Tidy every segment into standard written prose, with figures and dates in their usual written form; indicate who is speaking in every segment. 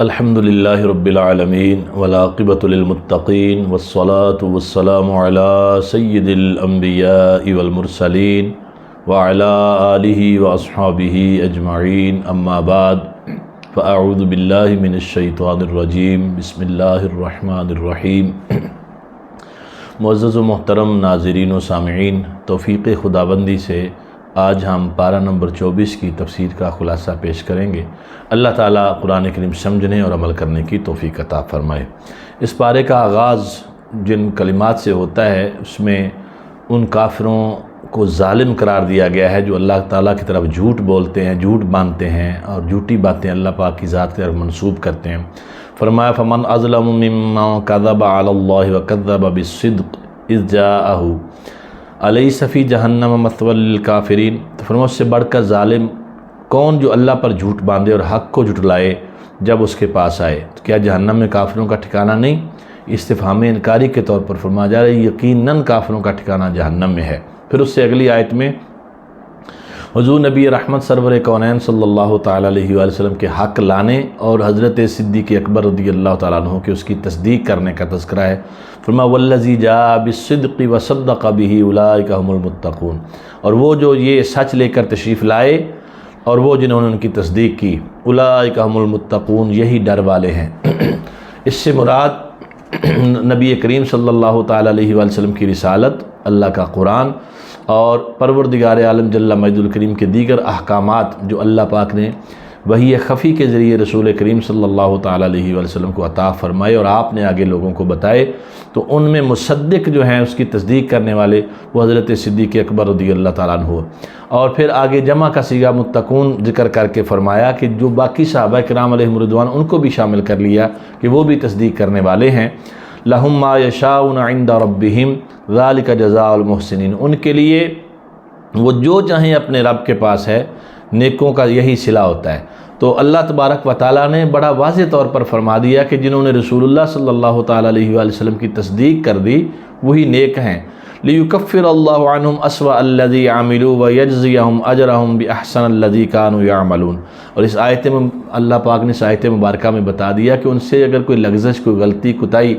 Speaker 1: الحمد للہ رب العالمین والعاقبۃ للمتقین والصلاة والسلام علی سید الانبیاء والمرسلین وعلی آلہ واصحابہ اجمعین اما بعد فاعوذ باللہ من الشیطان الرجیم بسم اللہ الرحمن الرحیم۔ معزز و محترم ناظرین و سامعین، توفیق خداوندی سے آج ہم پارہ نمبر 24 کی تفسیر کا خلاصہ پیش کریں گے۔ اللہ تعالیٰ قرآن کریم سمجھنے اور عمل کرنے کی توفیق عطا فرمائے۔ اس پارے کا آغاز جن کلمات سے ہوتا ہے اس میں ان کافروں کو ظالم قرار دیا گیا ہے جو اللہ تعالیٰ کی طرف جھوٹ بولتے ہیں، جھوٹ باندھتے ہیں اور جھوٹی باتیں اللہ پاک کی ذات کی طرف منسوب کرتے ہیں۔ فرمایا فمن اظلم ممن کذب علی اللہ وکذب بالصدق اذ جاءہ الیس فی جہنم مثوی للکافرین۔ تو فرمایا اس سے بڑھ کر ظالم کون جو اللہ پر جھوٹ باندھے اور حق کو جھٹلائے جب اس کے پاس آئے، تو کیا جہنم میں کافروں کا ٹھکانہ نہیں؟ استفہام انکاری کے طور پر فرمایا جا رہا ہے یقیناً کافروں کا ٹھکانہ جہنم میں ہے۔ پھر اس سے اگلی آیت میں حضور نبی رحمت سرور کونین صلی اللہ تعالیٰ علیہ وآلہ وسلم کے حق لانے اور حضرت صدیق اکبر رضی اللہ تعالیٰ عنہ کے اس کی تصدیق کرنے کا تذکرہ ہے۔ فرمایا والذی جاء بالصدق وصدق بہ اولئک هم المتقون، اور وہ جو یہ سچ لے کر تشریف لائے اور وہ جنہوں نے ان کی تصدیق کی، اولئک هم المتقون، یہی ڈر والے ہیں۔ اس سے مراد نبی کریم صلی اللہ تعالیٰ علیہ وآلہ وسلم کی رسالت، اللہ کا قرآن اور پروردگار عالم جل مجد الکریم کے دیگر احکامات جو اللہ پاک نے وحی خفی کے ذریعے رسول کریم صلی اللہ تعالیٰ علیہ وآلہ وسلم کو عطا فرمائے اور آپ نے آگے لوگوں کو بتائے، تو ان میں مصدق جو ہیں اس کی تصدیق کرنے والے وہ حضرت صدیق اکبر رضی اللہ تعالیٰ عنہ۔ اور پھر آگے جمع کا صیغہ متقون ذکر کر کے فرمایا کہ جو باقی صحابہ کرام علیہم رضوان ان کو بھی شامل کر لیا کہ وہ بھی تصدیق کرنے والے ہیں۔ لہم ما یشاؤون عند ربہم ذالک جزاء المحسنین، ان کے لیے وہ جو چاہیں اپنے رب کے پاس ہے، نیکوں کا یہی صلہ ہوتا ہے۔ تو اللہ تبارک و تعالیٰ نے بڑا واضح طور پر فرما دیا کہ جنہوں نے رسول اللہ صلی اللہ تعالیٰ علیہ وآلہ وسلم کی تصدیق کر دی وہی نیک ہیں۔ لیکفر اللہ عنہم اسوأ الذی عملوا ویجزیہم اجرہم باحسن الذی کانوا یعملون۔ اور اس آیت میں اللہ پاک نے اس آیت مبارکہ میں بتا دیا کہ ان سے اگر کوئی لغزش، کوئی غلطی، کوتاہی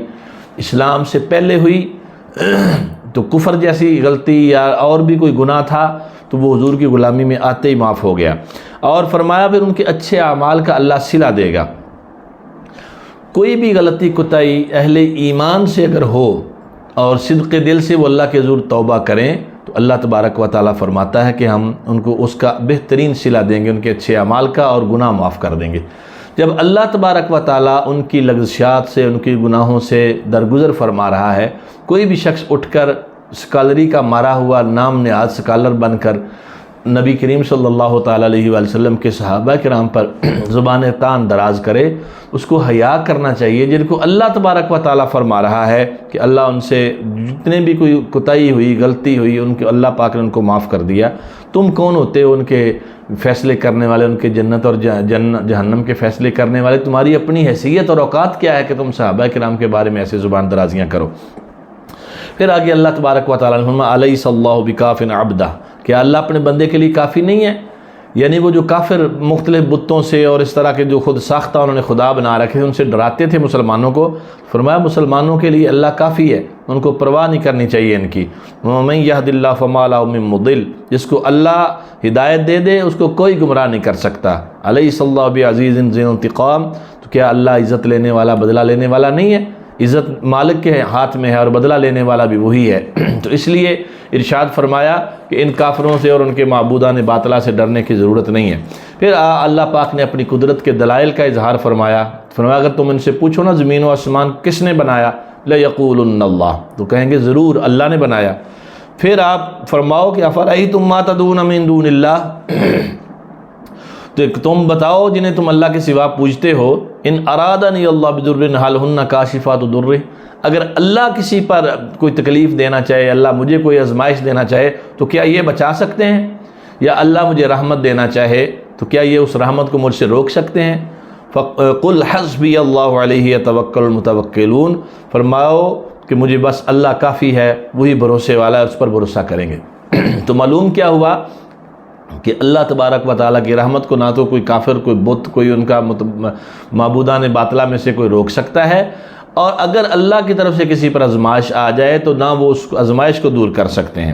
Speaker 1: اسلام سے پہلے ہوئی تو کفر جیسی غلطی یا اور بھی کوئی گناہ تھا تو وہ حضور کی غلامی میں آتے ہی معاف ہو گیا۔ اور فرمایا پھر ان کے اچھے اعمال کا اللہ صلہ دے گا۔ کوئی بھی غلطی کوتاہی اہل ایمان سے اگر ہو اور صدق دل سے وہ اللہ کے حضور توبہ کریں تو اللہ تبارک و تعالیٰ فرماتا ہے کہ ہم ان کو اس کا بہترین صلہ دیں گے، ان کے اچھے اعمال کا، اور گناہ معاف کر دیں گے۔ جب اللہ تبارک و تعالیٰ ان کی لغزشات سے، ان کی گناہوں سے درگزر فرما رہا ہے، کوئی بھی شخص اٹھ کر اسکالری کا مارا ہوا نام نہاد اسکالر بن کر نبی کریم صلی اللہ تعالیٰ علیہ وآلہ وسلم کے صحابہ کرام پر زبان تان دراز کرے، اس کو حیا کرنا چاہیے، جن کو اللہ تبارک و تعالیٰ فرما رہا ہے کہ اللہ ان سے جتنے بھی کوئی کوتاہی ہوئی، غلطی ہوئی، ان کے اللہ پاک نے ان کو معاف کر دیا۔ تم کون ہوتے ہو ان کے فیصلے کرنے والے، ان کے جنت اور جہنم کے فیصلے کرنے والے؟ تمہاری اپنی حیثیت اور اوقات کیا ہے کہ تم صحابہ کرام کے بارے میں ایسے زبان درازیاں کرو؟ پھر آگے اللہ تبارک و تعالیٰ نے فرمایا الیس اللہ بکاف عبدہ، کیا اللہ اپنے بندے کے لیے کافی نہیں ہے؟ یعنی وہ جو کافر مختلف بتوں سے اور اس طرح کے جو خود ساختہ انہوں نے خدا بنا رکھے ان سے ڈراتے تھے مسلمانوں کو، فرمایا مسلمانوں کے لیے اللہ کافی ہے، ان کو پرواہ نہیں کرنی چاہیے ان کی۔ وَمَن يَهْدِ اللَّهُ فَمَا لَهُ مِن مُضِلٍّ، جس کو اللہ ہدایت دے دے اس کو کوئی گمراہ نہیں کر سکتا۔ الیس اللہ بعزیز ذی انتقام، تو کیا اللہ عزت لینے والا، بدلہ لینے والا نہیں ہے؟ عزت مالک کے ہاتھ میں ہے اور بدلہ لینے والا بھی وہی ہے۔ تو اس لیے ارشاد فرمایا کہ ان کافروں سے اور ان کے معبودان باطلہ سے ڈرنے کی ضرورت نہیں ہے۔ پھر اللہ پاک نے اپنی قدرت کے دلائل کا اظہار فرمایا۔ فرمایا اگر تم ان سے پوچھو نا زمین و آسمان کس نے بنایا، لَيَقُولُنَّ اللَّهُ، تو کہیں گے ضرور اللہ نے بنایا۔ پھر آپ فرماؤ کہ أَفَرَأَيْتُم مَّا تَدْعُونَ مِن دُونِ اللَّهِ، تو تم بتاؤ جنہیں تم اللہ کے سوا پوجتے ہو، ان ارادنی اللہ بضر هل هن کاشفات ضرہ، اگر اللہ کسی پر کوئی تکلیف دینا چاہے، اللہ مجھے کوئی آزمائش دینا چاہے تو کیا یہ بچا سکتے ہیں؟ یا اللہ مجھے رحمت دینا چاہے تو کیا یہ اس رحمت کو مجھ سے روک سکتے ہیں؟ فَقُلْ حَسْبِيَ اللَّهُ عَلَيْهِ يَتَوَكَّلُ الْمُتَوَكِّلُونَ، فرماؤ کہ مجھے بس اللہ کافی ہے، وہی بھروسے والا ہے، اس پر بھروسہ کریں گے۔ تو معلوم کیا ہوا کہ اللہ تبارک و تعالیٰ کی رحمت کو نہ تو کوئی کافر، کوئی بت، کوئی ان کا معبودان باطلہ میں سے کوئی روک سکتا ہے، اور اگر اللہ کی طرف سے کسی پر آزمائش آ جائے تو نہ وہ اس آزمائش کو دور کر سکتے ہیں۔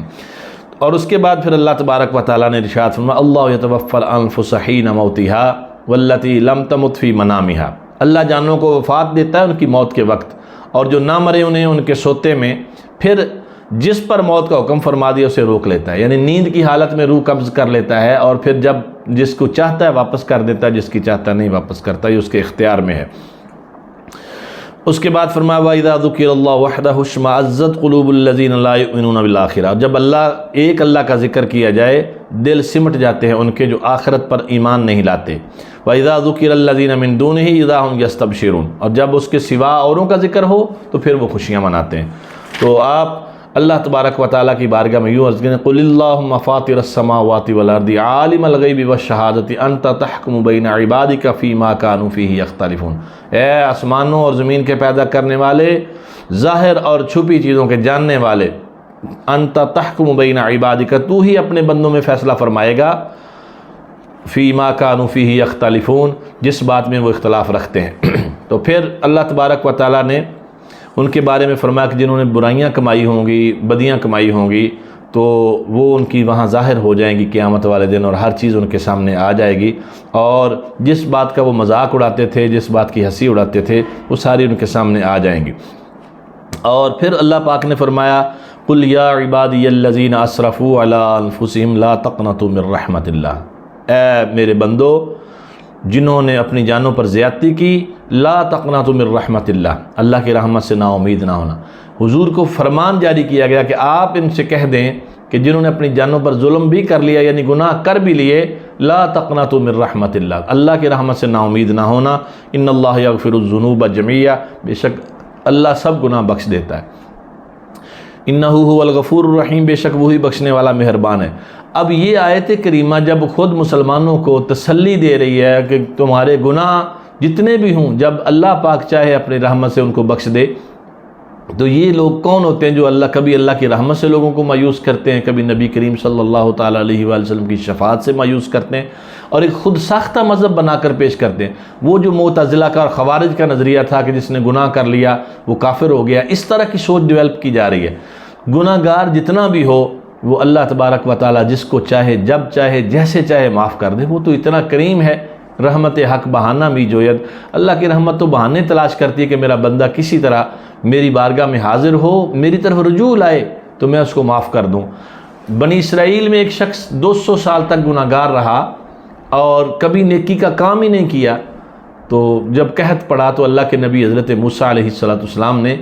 Speaker 1: اور اس کے بعد پھر اللہ تبارک و تعالیٰ نے ارشاد فرمایا اللہ یتوفی الانفس حین موتها واللتی لم تمت فی منامها، اللہ جانوں کو وفات دیتا ہے ان کی موت کے وقت، اور جو نہ مرے انہیں ان کے سوتے میں پھر جس پر موت کا حکم فرما دیا اسے روک لیتا ہے، یعنی نیند کی حالت میں روح قبض کر لیتا ہے، اور پھر جب جس کو چاہتا ہے واپس کر دیتا ہے، جس کی چاہتا نہیں واپس کرتا، یہ اس کے اختیار میں ہے۔ اس کے بعد فرمایا وَإِذَا ذُكِرَ اللَّهُ وَحْدَهُ اشْمَأَزَّتْ قُلُوبُ الَّذِينَ لَا يُؤْمِنُونَ بِالْآخِرَةِ، جب اللہ کا ذکر کیا جائے دل سمٹ جاتے ہیں ان کے جو آخرت پر ایمان نہیں لاتے۔ وَإِذَا ذُكِرَ الَّذِينَ مِن دُونِهِ إِذَا هُمْ يَسْتَبْشِرُونَ، اور جب اس کے سوا اوروں کا ذکر ہو تو پھر وہ خوشیاں مناتے ہیں۔ تو آپ اللہ تبارک و تعالیٰ کی بارگاہ میں یوں عرض کریں قُلِ اللَّهُمَّ فَاطِرَ السَّمَاوَاتِ وَالْأَرْضِ عَالِمَ الْغَيْبِ وَالشَّهَادَةِ أَنْتَ تَحْكُمُ بَيْنَ عِبَادِكَ فِيمَا كَانُوا فِيهِ يَخْتَلِفُونَ، اے آسمانوں اور زمین کے پیدا کرنے والے، ظاہر اور چھپی چیزوں کے جاننے والے، أَنْتَ تَحْكُمُ بَيْنَ عِبَادِكَ، تو ہی اپنے بندوں میں فیصلہ فرمائے گا، فِيمَا كَانُوا فِيهِ يَخْتَلِفُونَ، جس بات میں وہ اختلاف رکھتے ہیں۔ تو پھر اللہ تبارک و تعالیٰ نے ان کے بارے میں فرمایا کہ جنہوں نے برائیاں کمائی ہوں گی، بدیاں کمائی ہوں گی، تو وہ ان کی وہاں ظاہر ہو جائیں گی قیامت والے دن، اور ہر چیز ان کے سامنے آ جائے گی، اور جس بات کا وہ مذاق اڑاتے تھے، جس بات کی ہنسی اڑاتے تھے، وہ ساری ان کے سامنے آ جائیں گی۔ اور پھر اللہ پاک نے فرمایا قُلْ يَا عِبَادِيَ الَّذِينَ أَسْرَفُوا عَلَىٰ أَنفُسِهِمْ لَا تَقْنَطُوا مِن رَحْمَةِ اللَّهِ، اے میرے بندو جنہوں نے اپنی جانوں پر زیادتی کی، لا تقنطوا من رحمت اللہ کی رحمت سے نا امید نہ ہونا۔ حضور کو فرمان جاری کیا گیا کہ آپ ان سے کہہ دیں کہ جنہوں نے اپنی جانوں پر ظلم بھی کر لیا، یعنی گناہ کر بھی لیے، لا تقنطوا من رحمت اللہ کی رحمت سے نا امید نہ ہونا۔ ان اللہ یغفر الذنوب جميعا، بے شک اللہ سب گناہ بخش دیتا ہے۔ انہ هو الغفور الرحیم، بے شک وہی بخشنے والا مہربان ہے۔ اب یہ آیت کریمہ جب خود مسلمانوں کو تسلی دے رہی ہے کہ تمہارے گناہ جتنے بھی ہوں، جب اللہ پاک چاہے اپنی رحمت سے ان کو بخش دے، تو یہ لوگ کون ہوتے ہیں جو کبھی اللہ کی رحمت سے لوگوں کو مایوس کرتے ہیں، کبھی نبی کریم صلی اللہ تعالیٰ علیہ وآلہ وسلم کی شفاعت سے مایوس کرتے ہیں، اور ایک خود ساختہ مذہب بنا کر پیش کرتے ہیں۔ وہ جو معتزلہ کا اور خوارج کا نظریہ تھا کہ جس نے گناہ کر لیا وہ کافر ہو گیا، اس طرح کی سوچ ڈیولپ کی جا رہی ہے۔ گناہ گار جتنا بھی ہو وہ اللہ تبارک و تعالیٰ جس کو چاہے جب چاہے جیسے چاہے معاف کر دے، وہ تو اتنا کریم ہے۔ رحمت حق بہانہ بھی جوید، اللہ کی رحمت تو بہانے تلاش کرتی ہے کہ میرا بندہ کسی طرح میری بارگاہ میں حاضر ہو، میری طرف رجوع لائے تو میں اس کو معاف کر دوں۔ بنی اسرائیل میں ایک شخص 200 سال تک گناہ گار رہا اور کبھی نیکی کا کام ہی نہیں کیا، تو جب قحط پڑا تو اللہ کے نبی حضرت موسیٰ علیہ السلام نے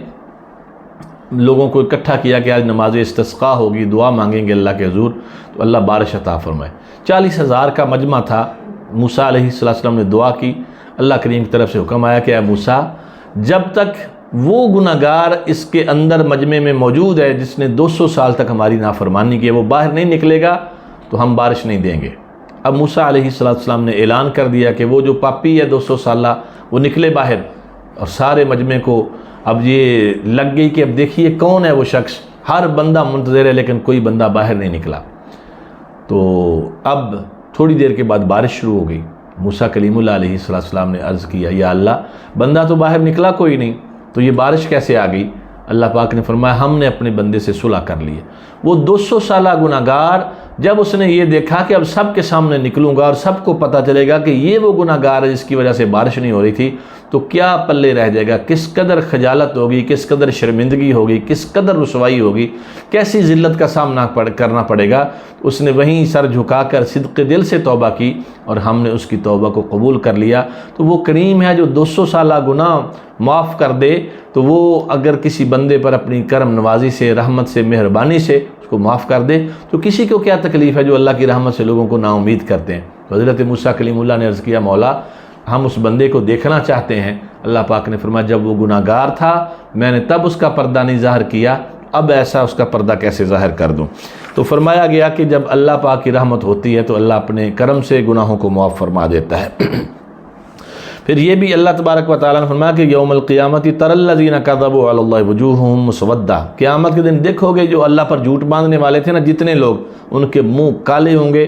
Speaker 1: لوگوں کو اکٹھا کیا کہ آج نماز استسقاء ہوگی، دعا مانگیں گے اللہ کے حضور، تو اللہ بارش عطا فرمائے۔ 40,000 کا مجمع تھا، موسیٰ علیہ السلام نے دعا کی، اللہ کریم کی طرف سے حکم آیا کہ اے موسیٰ، جب تک وہ گناہ گار اس کے اندر مجمع میں موجود ہے جس نے 200 سال تک ہماری نافرمانی کی ہے، وہ باہر نہیں نکلے گا تو ہم بارش نہیں دیں گے۔ اب موسیٰ علیہ السلام نے اعلان کر دیا کہ وہ جو پاپی ہے 200 سالہ وہ نکلے باہر، اور سارے مجمع کو اب یہ لگ گئی کہ اب دیکھیے کون ہے وہ شخص، ہر بندہ منتظر ہے لیکن کوئی بندہ باہر نہیں نکلا۔ تو اب تھوڑی دیر کے بعد بارش شروع ہو گئی۔ موسیٰ کلیم اللہ علیہ السلام نے عرض کیا یا اللہ، بندہ تو باہر نکلا کوئی نہیں، تو یہ بارش کیسے آ گئی؟ اللہ پاک نے فرمایا ہم نے اپنے بندے سے صلح کر لی ہے۔ وہ 200 سالہ گناہ گار جب اس نے یہ دیکھا کہ اب سب کے سامنے نکلوں گا اور سب کو پتہ چلے گا کہ یہ وہ گناہ گار ہے جس کی وجہ سے بارش نہیں ہو رہی تھی، تو کیا پلے رہ جائے گا، کس قدر خجالت ہوگی، کس قدر شرمندگی ہوگی، کس قدر رسوائی ہوگی، کیسی ذلت کا سامنا کرنا پڑے گا۔ اس نے وہیں سر جھکا کر صدق دل سے توبہ کی اور ہم نے اس کی توبہ کو قبول کر لیا۔ تو وہ کریم ہے جو 200 سالہ گناہ معاف کر دے، تو وہ اگر کسی بندے پر اپنی کرم نوازی سے، رحمت سے، مہربانی سے اس کو معاف کر دے تو کسی کو کیا تکلیف ہے جو اللہ کی رحمت سے لوگوں کو نا امید کرتے ہیں۔ حضرت موسیٰ کلیم اللہ نے عرض کیا مولا ہم اس بندے کو دیکھنا چاہتے ہیں۔ اللہ پاک نے فرمایا جب وہ گناہ گار تھا میں نے تب اس کا پردہ نہیں ظاہر کیا، اب ایسا اس کا پردہ کیسے ظاہر کر دوں؟ تو فرمایا گیا کہ جب اللہ پاک کی رحمت ہوتی ہے تو اللہ اپنے کرم سے گناہوں کو معاف فرما دیتا ہے۔ پھر یہ بھی اللہ تبارک و تعالیٰ نے فرمایا کہ یوم القیامت تری الذین کذبوا علی اللہ وجوہہم مسودہ، قیامت کے دن دیکھو گے جو اللہ پر جھوٹ باندھنے والے تھے نا، جتنے لوگ، ان کے منہ کالے ہوں گے،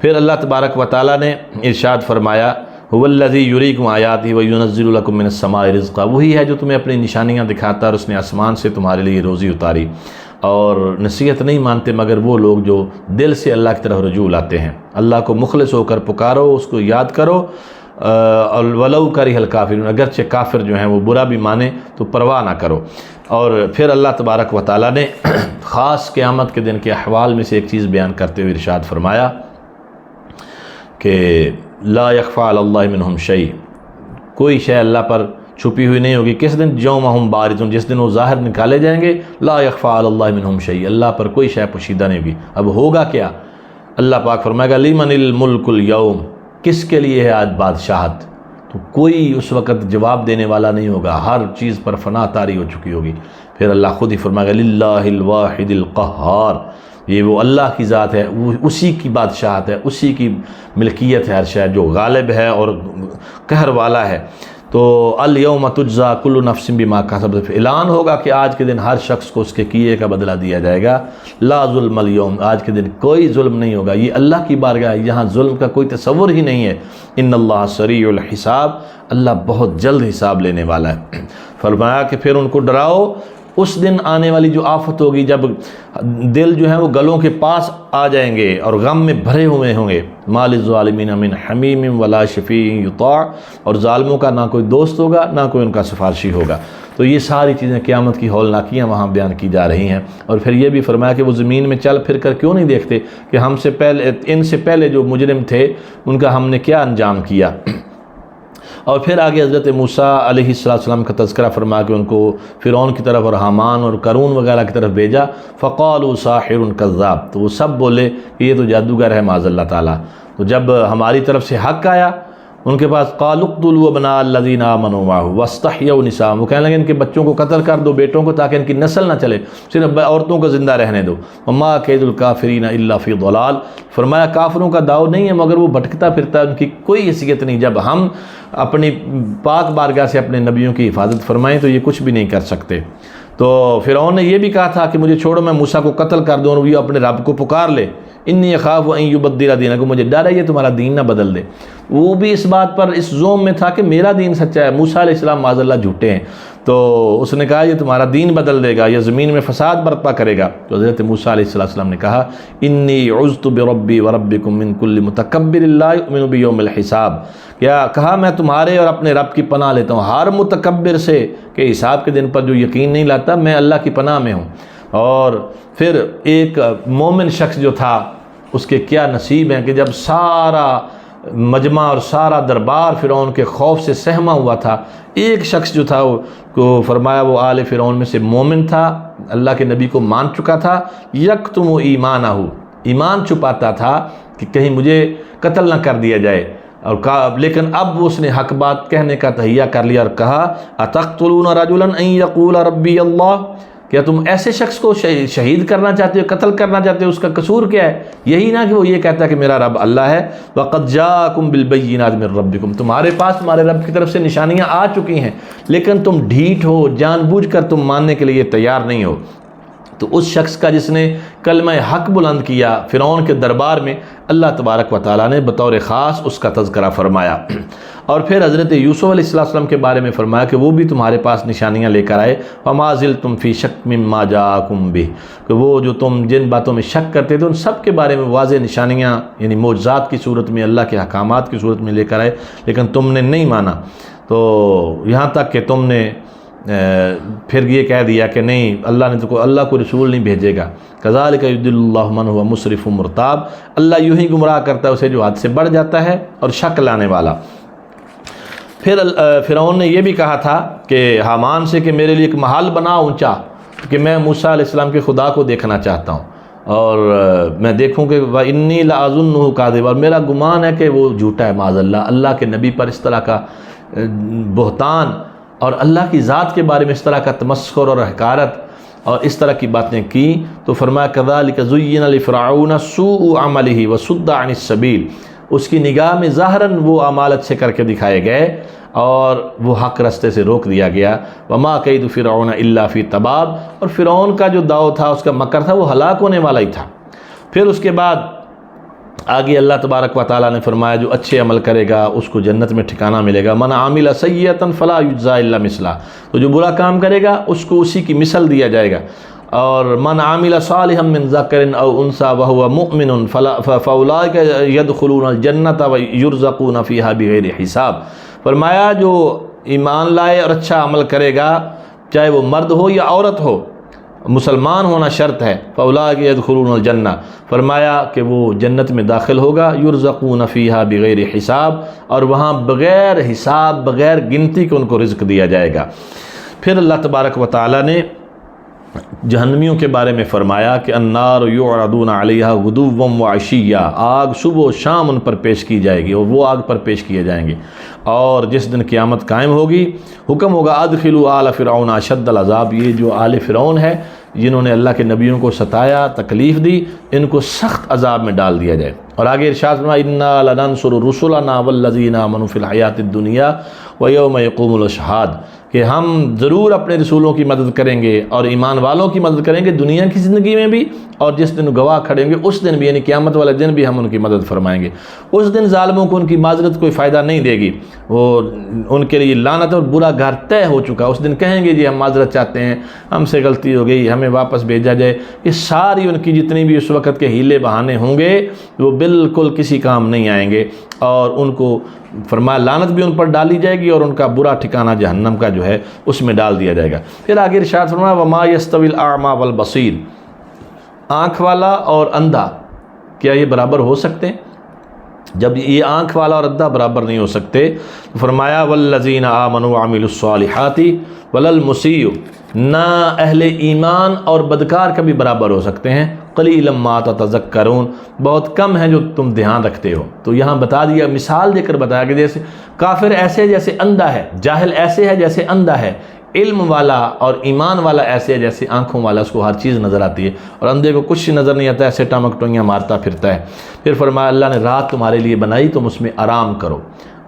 Speaker 1: پھر اللہ تبارک و تعالیٰ نے ارشاد فرمایا هو الذی یریکم آیاتہ وینزل لکم من السماء رزقا، وہی ہے جو تمہیں اپنی نشانیاں دکھاتا ہے اور اس نے آسمان سے تمہارے لیے روزی اتاری۔ اور نصیحت نہیں مانتے مگر وہ لوگ جو دل سے اللہ کی طرف رجوع لاتے ہیں۔ اللہ کو مخلص ہو کر پکارو، اس کو یاد کرو، وَلَوْ كَرِهَ الْكَافِرُونَ، اگرچہ کافر جو ہیں وہ برا بھی مانے تو پرواہ نہ کرو۔ اور پھر اللہ تبارک و تعالیٰ نے خاص قیامت کے دن کے احوال میں سے ایک چیز بیان کرتے ہوئے ارشاد فرمایا کہ لا يخفى على اللہ منہم شیء، کوئی شے اللہ پر چھپی ہوئی نہیں ہوگی۔ کس دن؟ یوم ہم بارزون، جس دن وہ ظاہر نکالے جائیں گے۔ لا يخفى على اللہ منہم شیء، اللہ پر کوئی شے پوشیدہ نہیں ہوگی۔ اب ہوگا کیا؟ اللہ پاک فرمائے گا لمن الملک اليوم، کس کے لیے ہے آج بادشاہت؟ تو کوئی اس وقت جواب دینے والا نہیں ہوگا، ہر چیز پر فنا طاری ہو چکی ہوگی۔ پھر اللہ خود ہی فرمائے گا للہ الواحد القہار، یہ وہ اللہ کی ذات ہے، وہ اسی کی بادشاہت ہے، اسی کی ملکیت ہے ہر شے، جو غالب ہے اور قہر والا ہے۔ تو الیوم تجزا کل نفس بما کسبت، اعلان ہوگا کہ آج کے دن ہر شخص کو اس کے کیے کا بدلہ دیا جائے گا۔ لا ظلم اليوم، آج کے دن کوئی ظلم نہیں ہوگا۔ یہ اللہ کی بارگاہ ہے، یہاں ظلم کا کوئی تصور ہی نہیں ہے۔ ان اللہ سریع الحساب، اللہ بہت جلد حساب لینے والا ہے۔ فرمایا کہ پھر ان کو ڈراؤ اس دن آنے والی جو آفت ہوگی، جب دل جو ہیں وہ گلوں کے پاس آ جائیں گے اور غم میں بھرے ہوئے ہوں گے۔ ما للظالمین من حمیم ولا شفیع یطاع، اور ظالموں کا نہ کوئی دوست ہوگا نہ کوئی ان کا سفارشی ہوگا۔ تو یہ ساری چیزیں قیامت کی ہولناکیاں وہاں بیان کی جا رہی ہیں۔ اور پھر یہ بھی فرمایا کہ وہ زمین میں چل پھر کر کیوں نہیں دیکھتے کہ ہم سے پہلے، ان سے پہلے جو مجرم تھے ان کا ہم نے کیا انجام کیا۔ اور پھر آگے حضرت موسیٰ علیہ السلام کا تذکرہ فرما کے ان کو فرعون کی طرف اور حامان اور قارون وغیرہ کی طرف بھیجا۔ فقالوا ساحر کذاب، تو وہ سب بولے کہ یہ تو جادوگر ہے معاذ اللہ تعالیٰ۔ تو جب ہماری طرف سے حق آیا ان کے پاس، قالوا اقتلوا ابناء الذین آمنوا معہ واستحیوا نساءهم، وہ کہنے لگے ان کے بچوں کو قتل کر دو، بیٹوں کو، تاکہ ان کی نسل نہ چلے، صرف عورتوں کو زندہ رہنے دو۔ وما کید الکافرین الا فی ضلال، فرمایا کافروں کا داؤ نہیں ہے مگر وہ بھٹکتا پھرتا ہے، ان کی کوئی حیثیت نہیں۔ جب ہم اپنی پاک بارگاہ سے اپنے نبیوں کی حفاظت فرمائیں تو یہ کچھ بھی نہیں کر سکتے۔ تو فرعون نے یہ بھی کہا تھا کہ مجھے چھوڑو، میں موسیٰ کو قتل کر دوں اور یہ اپنے رب کو پکار لے، انی اخاف ان یبدل دینکم، مجھے ڈر ہے یہ تمہارا دین نہ بدل دے۔ وہ بھی اس بات پر اس زوم میں تھا کہ میرا دین سچا ہے، موسیٰ علیہ السلام معاذ اللہ جھوٹے ہیں، تو اس نے کہا یہ تمہارا دین بدل دے گا، یہ زمین میں فساد برپا کرے گا۔ تو حضرت موسیٰ علیہ السلام نے کہا انی عذت بربی وربکم من کل متکبر لا یؤمن بیوم الحساب، کیا کہا میں تمہارے اور اپنے رب کی پناہ لیتا ہوں ہر متکبر سے کہ حساب کے دن پر جو یقین نہیں لاتا، میں اللہ کی پناہ میں ہوں۔ اور پھر ایک مومن شخص جو تھا اس کے کیا نصیب ہیں کہ جب سارا مجمع اور سارا دربار فرعون کے خوف سے سہما ہوا تھا، ایک شخص جو تھا وہ کو فرمایا وہ آل فرعون میں سے مومن تھا، اللہ کے نبی کو مان چکا تھا، یکتم ایمانہ، ایمان چھپاتا تھا کہ کہیں مجھے قتل نہ کر دیا جائے، اور کہا، لیکن اب اس نے حق بات کہنے کا تہیہ کر لیا اور کہا اتقتلون رجلا ان یقول ربی اللہ، کیا تم ایسے شخص کو شہید کرنا چاہتے ہو، قتل کرنا چاہتے ہو؟ اس کا قصور کیا ہے؟ یہی نہ کہ وہ یہ کہتا ہے کہ میرا رب اللہ ہے۔ وَقَدْ جَاءَكُمْ بِالْبَيِّنَاتِ مِنْ رَبِّكُمْ، تمہارے پاس تمہارے رب کی طرف سے نشانیاں آ چکی ہیں، لیکن تم ڈھیٹ ہو، جان بوجھ کر تم ماننے کے لیے تیار نہیں ہو۔ تو اس شخص کا جس نے کلمہ حق بلند کیا فرعون کے دربار میں، اللہ تبارک و تعالیٰ نے بطور خاص اس کا تذکرہ فرمایا۔ اور پھر حضرت یوسف علیہ السلام کے بارے میں فرمایا کہ وہ بھی تمہارے پاس نشانیاں لے کر آئے، وَمَا زِلْتُمْ فِي شَكٍّ مِّمَّا جَاءَكُمْ بِهِ، کہ وہ جو تم جن باتوں میں شک کرتے تھے ان سب کے بارے میں واضح نشانیاں یعنی معجزات کی صورت میں، اللہ کے احکامات کی صورت میں لے کر آئے، لیکن تم نے نہیں مانا۔ تو یہاں تک کہ تم نے پھر یہ کہہ دیا کہ نہیں، اللہ کو رسول نہیں بھیجے گا۔ کذالک یضل اللہ من هو مسرف مرتاب، اللہ یوں ہی گمراہ کرتا ہے اسے جو حد سے بڑھ جاتا ہے اور شک لانے والا۔ پھر فرعون نے یہ بھی کہا تھا کہ حامان سے کہ میرے لیے ایک محل بنا اونچا، کہ میں موسیٰ علیہ السلام کے خدا کو دیکھنا چاہتا ہوں اور میں دیکھوں کہ وَإِنِّي لَأَظُنُّهُ كَاذِبًا، اور میرا گمان ہے کہ وہ جھوٹا ہے معاذ اللہ کے نبی پر اس طرح کا بہتان اور اللہ کی ذات کے بارے میں اس طرح کا تمسخر اور حقارت اور اس طرح کی باتیں کی۔ تو فرمایا کذالک زین لفرعون سوء عملہ وصد عن السبیل، اس کی نگاہ میں ظاہراً وہ اعمال اچھے کر کے دکھائے گئے اور وہ حق رستے سے روک دیا گیا۔ وما کید فرعون الا فی تباب، اور فرعون کا جو داؤ تھا، اس کا مکر تھا، وہ ہلاک ہونے والا ہی تھا۔ پھر اس کے بعد آگے اللہ تبارک و تعالیٰ نے فرمایا جو اچھے عمل کرے گا اس کو جنت میں ٹھکانہ ملے گا، من عامل سیئۃ فلا یجزی الا مثلہا، تو جو برا کام کرے گا اس کو اسی کی مثل دیا جائے گا، اور من عامل صالحا من ذکر او انثی وهو مؤمن فاولئک يدخلون الجنۃ ويرزقون فیہا بغیر حساب۔ فرمایا جو ایمان لائے اور اچھا عمل کرے گا، چاہے وہ مرد ہو یا عورت ہو، مسلمان ہونا شرط ہے، فاولئک يدخلون الجنہ، فرمایا کہ وہ جنت میں داخل ہوگا، یرزقون فیہا بغیر حساب، اور وہاں بغیر حساب بغیر گنتی کے ان کو رزق دیا جائے گا۔ پھر اللہ تبارک و تعالیٰ نے جہنمیوں کے بارے میں فرمایا کہ النار یعرضون علیہا غدوا وعشیا، آگ صبح و شام ان پر پیش کی جائے گی، اور وہ آگ پر پیش کیے جائیں گے، اور جس دن قیامت قائم ہوگی حکم ہوگا ادخلوا آل فرعون اشد العذاب، یہ جو آل فرعون ہے جنہوں نے اللہ کے نبیوں کو ستایا تکلیف دی، ان کو سخت عذاب میں ڈال دیا جائے۔ اور آگے ارشاد فرمایا انا لننصر رسلنا والذین آمنوا فی الحیات الدنیا ویوم یقوم الاشہاد، کہ ہم ضرور اپنے رسولوں کی مدد کریں گے اور ایمان والوں کی مدد کریں گے دنیا کی زندگی میں بھی، اور جس دن گواہ کھڑیں گے اس دن بھی، یعنی قیامت والے دن بھی ہم ان کی مدد فرمائیں گے۔ اس دن ظالموں کو ان کی معذرت کوئی فائدہ نہیں دے گی، وہ ان کے لیے لعنت اور برا گھر طے ہو چکا۔ اس دن کہیں گے جی ہم معذرت چاہتے ہیں، ہم سے غلطی ہو گئی، ہمیں واپس بھیجا جائے۔ یہ ساری ان کی جتنی بھی اس وقت کے ہیلے بہانے ہوں گے وہ بالکل کسی کام نہیں آئیں گے، اور ان کو فرمایا لعنت بھی ان پر ڈالی جائے گی، اور ان کا برا ٹھکانہ جہنم کا جو ہے اس میں ڈال دیا جائے گا۔ پھر آگے ارشاد فرمایا وما یستوی الاعمی والبصیر، آنکھ والا اور اندھا کیا یہ برابر ہو سکتے ہیں؟ جب یہ آنکھ والا اور اندھا برابر نہیں ہو سکتے، فرمایا والذین آمنوا وعملوا الصالحات ولا المسیء، نہ اہل ایمان اور بدکار کبھی برابر ہو سکتے ہیں، قلیلا ما تتذکرون، بہت کم ہیں جو تم دھیان رکھتے ہو۔ تو یہاں بتا دیا، مثال دے کر بتایا کہ جیسے کافر ایسے جیسے اندھا ہے، جاہل ایسے ہے جیسے اندھا ہے، علم والا اور ایمان والا ایسے ہے جیسے آنکھوں والا، اس کو ہر چیز نظر آتی ہے، اور اندھے کو کچھ نظر نہیں آتا، ایسے ٹامک ٹوئیاں مارتا پھرتا ہے۔ پھر فرمایا اللہ نے رات تمہارے لیے بنائی تم اس میں آرام کرو،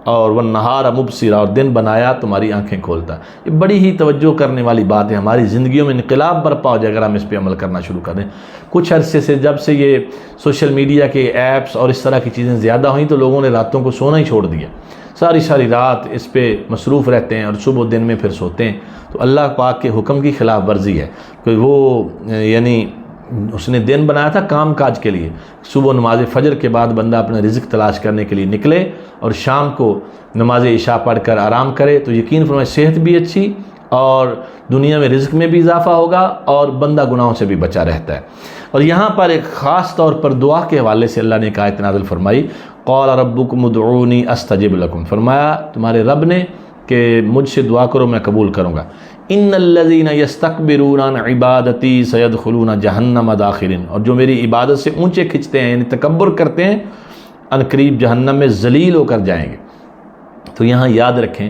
Speaker 1: اور والنہار مبصرا، اور دن بنایا تمہاری آنکھیں کھولتا۔ یہ بڑی ہی توجہ کرنے والی بات ہے، ہماری زندگیوں میں انقلاب برپا ہو جائے اگر ہم اس پہ عمل کرنا شروع کر دیں۔ کچھ عرصے سے جب سے یہ سوشل میڈیا کے ایپس اور اس طرح کی چیزیں زیادہ ہوئیں تو لوگوں نے راتوں کو سونا ہی چھوڑ دیا، ساری رات اس پہ مصروف رہتے ہیں، اور صبح دن میں پھر سوتے ہیں۔ تو اللہ پاک کے حکم کی خلاف ورزی ہے کہ وہ یعنی اس نے دن بنایا تھا کام کاج کے لیے، صبح نماز فجر کے بعد بندہ اپنا رزق تلاش کرنے کے لیے نکلے، اور شام کو نماز عشاء پڑھ کر آرام کرے، تو یقین فرمائے صحت بھی اچھی، اور دنیا میں رزق میں بھی اضافہ ہوگا، اور بندہ گناہوں سے بھی بچا رہتا ہے۔ اور یہاں پر ایک خاص طور پر دعا کے حوالے سے اللہ نے ایک آیت نازل فرمائی، قال ربکم ادعونی استجب لکم، فرمایا تمہارے رب نے کہ مجھ سے دعا کرو میں قبول کروں گا۔ ان الذین یستکبرون عن عبادتی سیدخلون جہنم داخرین، اور جو میری عبادت سے اونچے کھنچتے ہیں یعنی تکبر کرتے ہیں، ان قریب جہنم میں ذلیل ہو کر جائیں گے۔ تو یہاں یاد رکھیں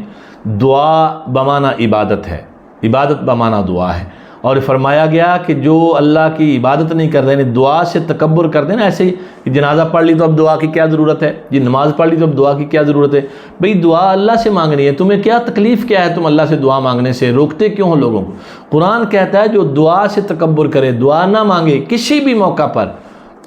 Speaker 1: دعا بمعنی عبادت ہے، عبادت بمعنی دعا ہے، اور فرمایا گیا کہ جو اللہ کی عبادت نہیں کر رہے ہیں، دعا سے تکبر کرتے ہیں نا، ایسے ہی جنازہ پڑھ لی تو اب دعا کی کیا ضرورت ہے، جی نماز پڑھ لی تو اب دعا کی کیا ضرورت ہے؟ بھئی دعا اللہ سے مانگنی ہے، تمہیں کیا تکلیف کیا ہے، تم اللہ سے دعا مانگنے سے روکتے کیوں ہو لوگوں کو؟ قرآن کہتا ہے جو دعا سے تکبر کرے، دعا نہ مانگے کسی بھی موقع پر،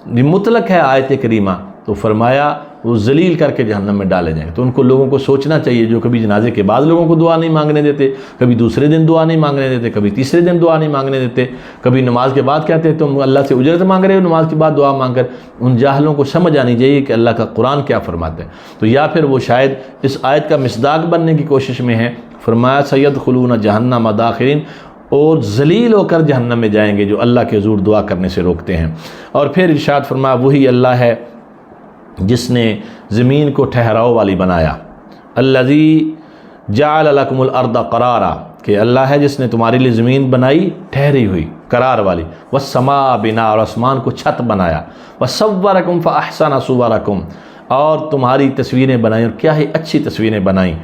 Speaker 1: یہ مطلق ہے آیت کریمہ، تو فرمایا وہ ذلیل کر کے جہنم میں ڈالے جائیں گے۔ تو ان کو لوگوں کو سوچنا چاہیے جو کبھی جنازے کے بعد لوگوں کو دعا نہیں مانگنے دیتے، کبھی دوسرے دن دعا نہیں مانگنے دیتے، کبھی تیسرے دن دعا نہیں مانگنے دیتے، کبھی نماز کے بعد کہتے ہیں تم اللہ سے اجرت مانگ رہے ہو نماز کے بعد دعا مانگ کر۔ ان جاہلوں کو سمجھ آنی چاہیے کہ اللہ کا قرآن کیا فرماتا ہے۔ تو یا پھر وہ شاید اس آیت کا مصداق بننے کی کوشش میں ہے، فرمایا سیدخلون جہنم داخرین، اور ذلیل ہو کر جہنم میں جائیں گے جو اللہ کے حضور دعا کرنے سے روکتے ہیں۔ اور پھر ارشاد فرمایا وہی اللہ ہے جس نے زمین کو ٹھہراؤ والی بنایا، الذی جعل لکم الارض قرارا، کہ اللہ ہے جس نے تمہارے لیے زمین بنائی ٹھہری ہوئی قرار والی، والسماء بنا، اور آسمان کو چھت بنایا، وصورکم فاحسن صورکم، اور تمہاری تصویریں بنائیں، اور کیا ہی اچھی تصویریں بنائیں۔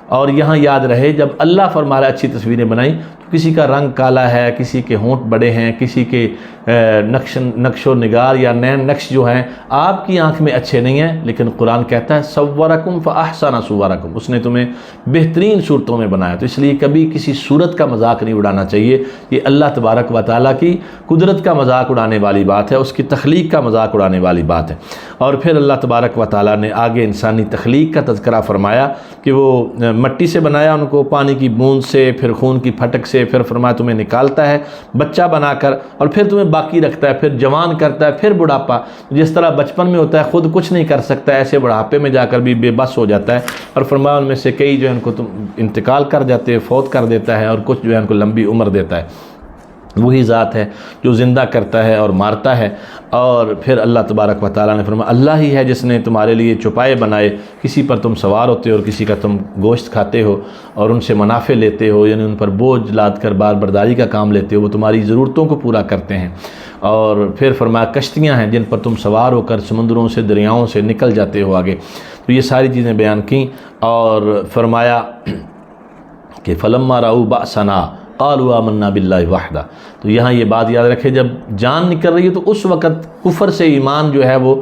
Speaker 1: اور یہاں یاد رہے جب اللہ فرما رہا ہے اچھی تصویریں بنائیں، کسی کا رنگ کالا ہے، کسی کے ہونٹ بڑے ہیں، کسی کے نقش و نگار یا نین نقش جو ہیں آپ کی آنکھ میں اچھے نہیں ہیں، لیکن قرآن کہتا ہے صورکم فاحسن صورکم، اس نے تمہیں بہترین صورتوں میں بنایا۔ تو اس لیے کبھی کسی صورت کا مذاق نہیں اڑانا چاہیے، یہ اللہ تبارک و تعالیٰ کی قدرت کا مذاق اڑانے والی بات ہے، اس کی تخلیق کا مذاق اڑانے والی بات ہے۔ اور پھر اللہ تبارک و تعالیٰ نے آگے انسانی تخلیق کا تذکرہ فرمایا کہ وہ مٹی سے بنایا ان کو، پانی کی بوند سے، پھر خون کی پھٹک سے، پھر فرمایا تمہیں نکالتا ہے بچہ بنا کر، اور پھر تمہیں باقی رکھتا ہے، پھر جوان کرتا ہے، پھر بڑھاپا۔ جس طرح بچپن میں ہوتا ہے خود کچھ نہیں کر سکتا، ایسے بڑھاپے میں جا کر بھی بے بس ہو جاتا ہے، اور فرمایا ان میں سے کئی جو ان کو تم انتقال کر جاتے ہیں، فوت کر دیتا ہے، اور کچھ جو ہے ان کو لمبی عمر دیتا ہے۔ وہی ذات ہے جو زندہ کرتا ہے اور مارتا ہے۔ اور پھر اللہ تبارک و تعالیٰ نے فرمایا اللہ ہی ہے جس نے تمہارے لیے چوپائے بنائے، کسی پر تم سوار ہوتے ہو اور کسی کا تم گوشت کھاتے ہو اور ان سے منافع لیتے ہو، یعنی ان پر بوجھ لاد کر بار برداری کا کام لیتے ہو، وہ تمہاری ضرورتوں کو پورا کرتے ہیں۔ اور پھر فرمایا کشتیاں ہیں جن پر تم سوار ہو کر سمندروں سے، دریاؤں سے نکل جاتے ہو آگے۔ تو یہ ساری چیزیں بیان کیں، اور فرمایا کہ فلما رأوا بأسنا قالوا آمنا باللہ وحدہ۔ تو یہاں یہ بات یاد رکھے، جب جان نکل رہی ہے تو اس وقت کفر سے ایمان جو ہے وہ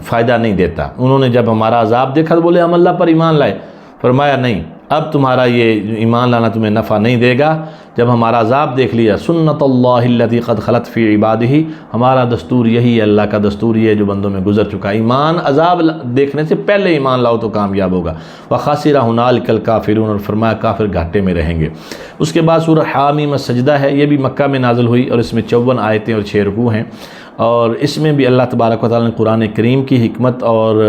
Speaker 1: فائدہ نہیں دیتا۔ انہوں نے جب ہمارا عذاب دیکھا تو بولے ہم اللہ پر ایمان لائے، فرمایا نہیں، اب تمہارا یہ ایمان لانا تمہیں نفع نہیں دے گا۔ جب ہمارا عذاب دیکھ لیا، سنت اللہ التی قد خلت فی عبادہ، ہمارا دستور یہی ہے، اللہ کا دستور یہ ہے جو بندوں میں گزر چکا۔ ایمان عذاب دیکھنے سے پہلے ایمان لاؤ تو کامیاب ہوگا۔ وخسر ہنالک الکافرون، اور فرمایا کافر گھاٹے میں رہیں گے۔ اس کے بعد سورہ حامیم السجدہ ہے، یہ بھی مکہ میں نازل ہوئی اور اس میں 54 آیتیں اور 6 رکوع ہیں، اور اس میں بھی اللہ تبارک و تعالیٰ نے قرآن کریم کی حکمت اور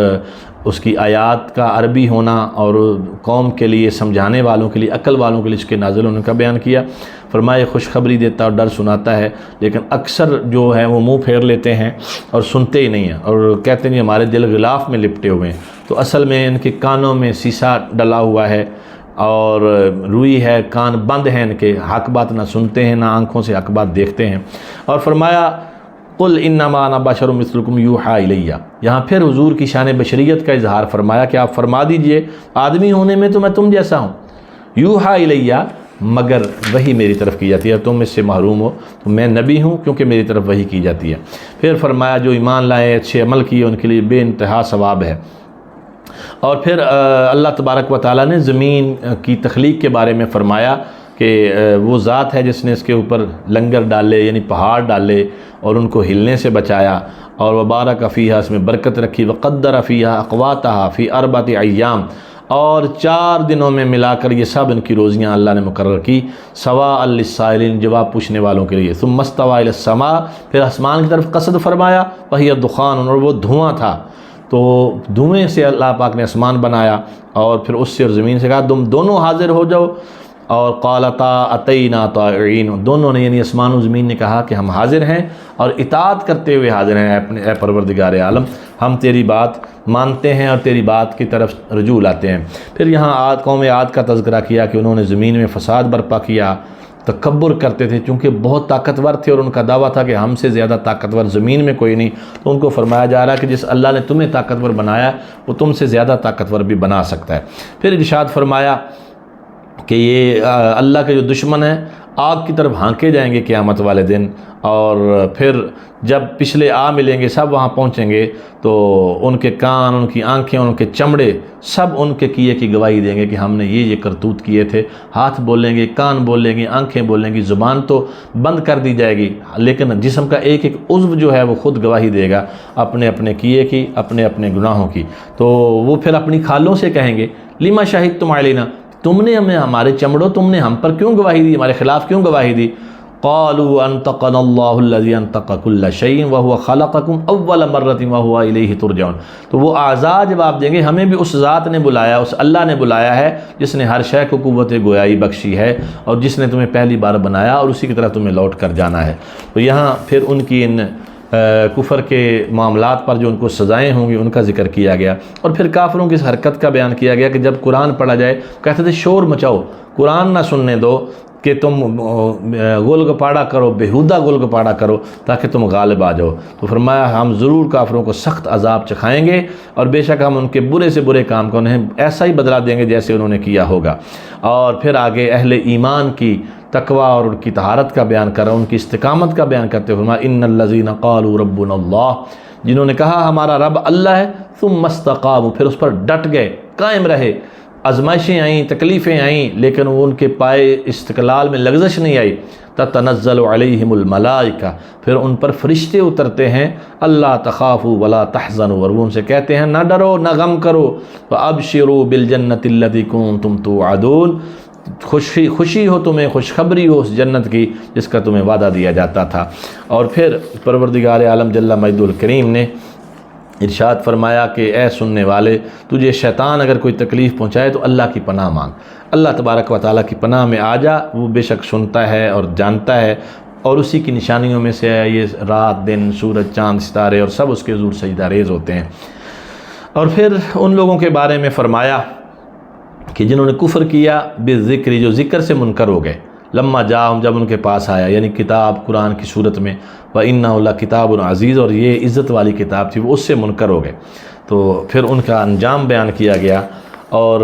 Speaker 1: اس کی آیات کا عربی ہونا اور قوم کے لیے، سمجھانے والوں کے لیے، عقل والوں کے لیے اس کے نازل ہونے کا بیان کیا۔ فرمائے خوشخبری دیتا اور ڈر سناتا ہے، لیکن اکثر جو ہے وہ منہ پھیر لیتے ہیں اور سنتے ہی نہیں ہیں، اور کہتے ہیں ہمارے دل غلاف میں لپٹے ہوئے ہیں۔ تو اصل میں ان کے کانوں میں سیسا ڈلا ہوا ہے اور روئی ہے، کان بند ہیں ان کے، حق بات نہ سنتے ہیں، نہ آنکھوں سے حق بات دیکھتے ہیں۔ اور فرمایا قل انما انا بشر مثلکم یوحی الیہ، یہاں پھر حضور کی شان بشریت کا اظہار فرمایا کہ آپ فرما دیجئے آدمی ہونے میں تو میں تم جیسا ہوں، یوحی الیہ، مگر وحی میری طرف کی جاتی ہے، تم اس سے محروم ہو، تو میں نبی ہوں کیونکہ میری طرف وحی کی جاتی ہے۔ پھر فرمایا جو ایمان لائے، اچھے عمل کیے، ان کے لیے بے انتہا ثواب ہے۔ اور پھر اللہ تبارک و تعالیٰ نے زمین کی تخلیق کے بارے میں فرمایا کہ وہ ذات ہے جس نے اس کے اوپر لنگر ڈالے، یعنی پہاڑ ڈالے، اور ان کو ہلنے سے بچایا، اور وبارک فیہا، اس میں برکت رکھی، وقدر فیہا اقواتہا فی 4 ایام، اور 4 دنوں میں ملا کر یہ سب ان کی روزیاں اللہ نے مقرر کی، سواء للسائلین، جواب پوچھنے والوں کے لیے۔ ثم استوى الی السماء، پھر آسمان کی طرف قصد فرمایا، وہی دخان، اور وہ دھواں تھا، تو دھوئیں سے اللہ پاک نے آسمان بنایا، اور پھر اس سے اور زمین سے کہا تم دونوں حاضر ہو جاؤ، اور قالتا اتینا طائعین، دونوں نے یعنی آسمان و زمین نے کہا کہ ہم حاضر ہیں اور اطاعت کرتے ہوئے حاضر ہیں، اے پروردگار عالم، ہم تیری بات مانتے ہیں اور تیری بات کی طرف رجوع لاتے ہیں۔ پھر یہاں قوم عاد کا تذکرہ کیا کہ انہوں نے زمین میں فساد برپا کیا، تکبر کرتے تھے، چونکہ بہت طاقتور تھے اور ان کا دعویٰ تھا کہ ہم سے زیادہ طاقتور زمین میں کوئی نہیں، تو ان کو فرمایا جا رہا ہے کہ جس اللہ نے تمہیں طاقتور بنایا وہ تم سے زیادہ طاقتور بھی بنا سکتا ہے۔ پھر ارشاد فرمایا کہ یہ اللہ کے جو دشمن ہیں آگ کی طرف ہانکے جائیں گے قیامت والے دن، اور پھر جب پچھلے ملیں گے، سب وہاں پہنچیں گے، تو ان کے کان، ان کی آنکھیں، ان کے چمڑے سب ان کے کیے کی گواہی دیں گے کہ ہم نے یہ کرتوت کیے تھے۔ ہاتھ بولیں گے، کان بولیں گے، آنکھیں بولیں گی، زبان تو بند کر دی جائے گی، لیکن جسم کا ایک ایک عضو جو ہے وہ خود گواہی دے گا اپنے اپنے کیے کی، اپنے اپنے گناہوں کی۔ تو وہ پھر اپنی کھالوں سے کہیں گے لما شہدتم علینا، تم نے ہمیں، ہمارے چمڑوں، تم نے ہم پر کیوں گواہی دی، ہمارے خلاف کیوں گواہی دی؟ قالوا انطقنا اللہ الذی انطق کل شیء وہو خلقکم اول مرۃ وہو الیہ ترجعون، تو وہ اعضاء جواب دیں گے ہمیں بھی اس ذات نے بلایا، اس اللہ نے بلایا ہے جس نے ہر شے کو قوت گویائی بخشی ہے، اور جس نے تمہیں پہلی بار بنایا اور اسی کی طرف تمہیں لوٹ کر جانا ہے۔ تو یہاں پھر ان کی ان کفر کے معاملات پر جو ان کو سزائیں ہوں گی ان کا ذکر کیا گیا، اور پھر کافروں کی اس حرکت کا بیان کیا گیا کہ جب قرآن پڑھا جائے کہتے تھے شور مچاؤ، قرآن نہ سننے دو، کہ تم گول گپاڑا کرو، بیہودہ گول گپاڑا کرو تاکہ تم غالب آ جاؤ۔ تو فرمایا ہم ضرور کافروں کو سخت عذاب چکھائیں گے، اور بے شک ہم ان کے برے سے برے کام کو انہیں ایسا ہی بدلہ دیں گے جیسے انہوں نے کیا ہوگا۔ اور پھر آگے اہل ایمان کی تقوی اور ان کی طہارت کا بیان کر رہا، ان کی استقامت کا بیان کرتے ہوئے فرمایا ان الذین قالوا ربنا اللہ، جنہوں نے کہا ہمارا رب اللہ ہے، ثم استقاموا، پھر اس پر ڈٹ گئے، قائم رہے۔ آزمائشیں آئیں، تکلیفیں آئیں، لیکن وہ ان کے پائے استقلال میں لغزش نہیں آئی۔ تتنزل علیہم الملائکہ، پھر ان پر فرشتے اترتے ہیں، اللہ تخافوا ولا تحزنوا، اور وہ ان سے کہتے ہیں نہ ڈرو نہ غم کرو، وابشروا بالجنۃ التی کنتم توعدون، خوشی ہو تمہیں، خوشخبری ہو اس جنت کی جس کا تمہیں وعدہ دیا جاتا تھا۔ اور پھر پروردگار عالم جل مجدہ الکریم نے ارشاد فرمایا کہ اے سننے والے، تجھے شیطان اگر کوئی تکلیف پہنچائے تو اللہ کی پناہ مانگ، اللہ تبارک و تعالیٰ کی پناہ میں آ جا، وہ بے شک سنتا ہے اور جانتا ہے، اور اسی کی نشانیوں میں سے ہے یہ رات دن، سورج چاند ستارے، اور سب اس کے حضور سجدہ ریز ہوتے ہیں۔ اور پھر ان لوگوں کے بارے میں فرمایا کہ جنہوں نے کفر کیا بالذکر، جو ذکر سے منکر ہو گئے، لما جاءہم، جب ان کے پاس آیا، یعنی کتاب قرآن کی صورت میں، وَإِنَّهُ لَكِتَابٌ عزیز، اور یہ عزت والی کتاب تھی، وہ اس سے منکر ہو گئے، تو پھر ان کا انجام بیان کیا گیا۔ اور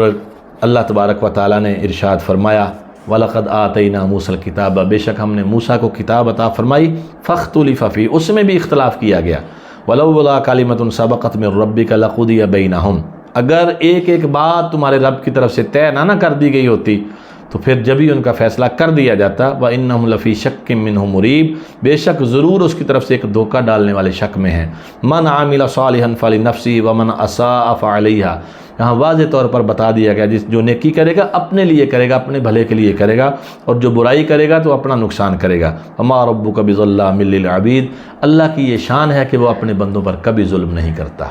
Speaker 1: اللہ تبارک و تعالیٰ نے ارشاد فرمایا وَلَقَدْ آتَيْنَا مُوسَى الْكِتَابَ، بے شک ہم نے موسیٰ کو کتاب عطا فرمائی، فَاخْتُلِفَ فِيهِ، اس میں بھی اختلاف کیا گیا، وَلَوْلَا كَلِمَةٌ سَبَقَتْ مِن رَبِّكَ لَقُضِيَ بَيْنَهُمْ، اگر ایک ایک بات تمہارے رب کی طرف سے طے نہ کر دی گئی ہوتی تو پھر جب ہی ان کا فیصلہ کر دیا جاتا۔ وَإِنَّهُمْ لَفِي شَكٍّ مِّنْهُ مُرِيبٍ، بے شک ضرور اس کی طرف سے ایک دھوکہ ڈالنے والے شک میں ہیں۔ مَنْ عَمِلَ صَالِحًا فَلِنَفْسِهِ وَمَنْ أَسَاءَ فَعَلَيْهَا، یہاں واضح طور پر بتا دیا گیا جو نیکی کرے گا اپنے لیے کرے گا، اپنے بھلے کے لیے کرے گا، اور جو برائی کرے گا تو اپنا نقصان کرے گا۔ وَمَا رَبُّكَ بِظَلَّامٍ لِّلْعَبِيدِ، اللہ کی یہ شان ہے کہ وہ اپنے بندوں پر کبھی ظلم نہیں کرتا۔